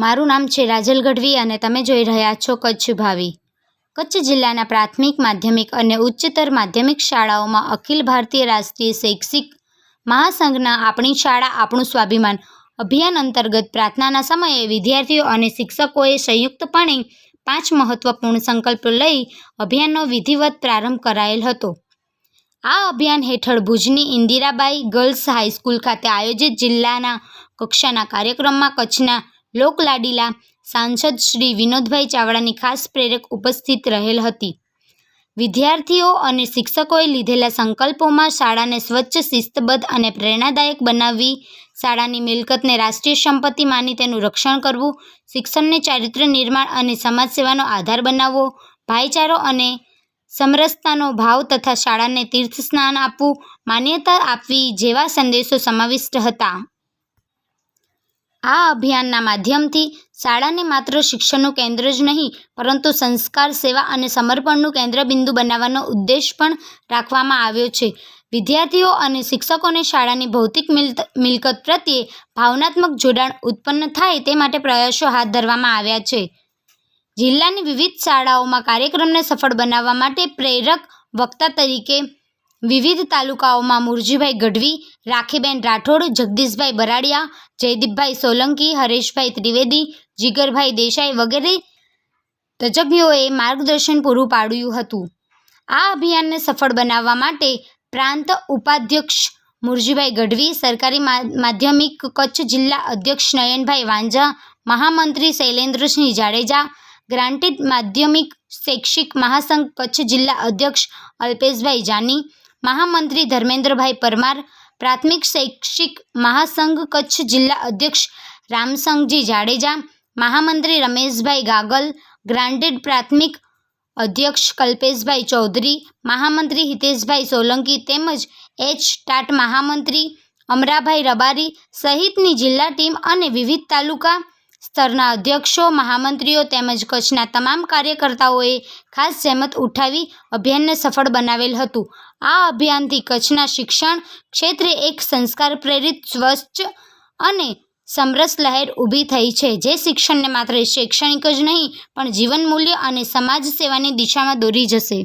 મારું નામ છે રાજલ ગઢવી અને તમે જોઈ રહ્યા છો કચ્છ ભાવિ। કચ્છ જિલ્લાના પ્રાથમિક, માધ્યમિક અને ઉચ્ચતર માધ્યમિક શાળાઓમાં અખિલ ભારતીય રાષ્ટ્રીય શૈક્ષિક મહાસંઘના આપણી શાળા આપણું સ્વાભિમાન અભિયાન અંતર્ગત પ્રાર્થનાના સમયે વિદ્યાર્થીઓ અને શિક્ષકોએ સંયુક્તપણે 5 મહત્વપૂર્ણ સંકલ્પો લઈ અભિયાનનો વિધિવત પ્રારંભ કરાયેલ હતો। આ અભિયાન હેઠળ ભુજની ઇન્દિરાબાઈ ગર્લ્સ હાઈસ્કૂલ ખાતે આયોજિત જિલ્લાના કક્ષાના કાર્યક્રમમાં કચ્છના લોકલાડીલા સાંસદ શ્રી વિનોદભાઈ ચાવડાની ખાસ પ્રેરક ઉપસ્થિત રહેલ હતી। વિદ્યાર્થીઓ અને શિક્ષકોએ લીધેલા સંકલ્પોમાં શાળાને સ્વચ્છ, શિસ્તબદ્ધ અને પ્રેરણાદાયક બનાવવી, શાળાની મિલકતને રાષ્ટ્રીય સંપત્તિ માની તેનું રક્ષણ કરવું, શિક્ષણને ચારિત્ર્ય નિર્માણ અને સમાજ સેવાનો આધાર બનાવવો, ભાઈચારો અને સમરસતાનો ભાવ તથા શાળાને તીર્થસ્થાન આપવું, માન્યતા આપવી જેવા સંદેશો સમાવિષ્ટ હતા। આ અભિયાનના માધ્યમથી શાળાને માત્ર શિક્ષણનું કેન્દ્ર જ નહીં પરંતુ સંસ્કાર, સેવા અને સમર્પણનું કેન્દ્રબિંદુ બનાવવાનો ઉદ્દેશ પણ રાખવામાં આવ્યો છે। વિદ્યાર્થીઓ અને શિક્ષકોને શાળાની ભૌતિક મિલકત પ્રત્યે ભાવનાત્મક જોડાણ ઉત્પન્ન થાય તે માટે પ્રયાસો હાથ ધરવામાં આવ્યા છે। જિલ્લાની વિવિધ શાળાઓમાં કાર્યક્રમને સફળ બનાવવા માટે પ્રેરક વક્તા તરીકે વિવિધ તાલુકાઓમાં મુરજીભાઈ ગઢવી, રાખીબેન રાઠોડ, જગદીશભાઈ બરાડિયા, જયદીપભાઈ સોલંકી, હરેશભાઈ ત્રિવેદી, જીગરભાઈ દેસાઈ વગેરે તજજ્ઞોએ માર્ગદર્શન પૂરું પાડ્યું હતું। આ અભિયાનને સફળ બનાવવા માટે પ્રાંત ઉપાધ્યક્ષ મુરજીભાઈ ગઢવી, સરકારી માધ્યમિક કચ્છ જિલ્લા અધ્યક્ષ નયનભાઈ વાંઝા, મહામંત્રી શૈલેન્દ્રસિંહ જાડેજા, ગ્રાન્ટેડ માધ્યમિક શૈક્ષિક મહાસંઘ કચ્છ જિલ્લા અધ્યક્ષ અલ્પેશભાઈ જાની, મહામંત્રી ધર્મેન્દ્રભાઈ પરમાર, પ્રાથમિક શૈક્ષિક મહાસંઘ કચ્છ જિલ્લા અધ્યક્ષ રામસંગજી જાડેજા, મહામંત્રી રમેશભાઈ ગાગલ, ગ્રાન્ટેડ પ્રાથમિક અધ્યક્ષ કલ્પેશભાઈ ચૌધરી, મહામંત્રી હિતેશભાઈ સોલંકી તેમજ ટાટ મહામંત્રી અમરાભાઈ રબારી સહિતની જિલ્લા ટીમ અને વિવિધ તાલુકા સ્તરના અધ્યક્ષો, મહામંત્રીઓ તેમજ કચ્છના તમામ કાર્યકર્તાઓએ ખાસ જહેમત ઉઠાવી અભિયાનને સફળ બનાવેલ હતું। આ અભિયાનથી કચ્છના શિક્ષણ ક્ષેત્રે એક સંસ્કાર પ્રેરિત, સ્વચ્છ અને સમરસ લહેર ઊભી થઈ છે જે શિક્ષણને માત્ર શૈક્ષણિક જ નહીં પણ જીવન મૂલ્ય અને સમાજ સેવાની દિશામાં દોરી જશે।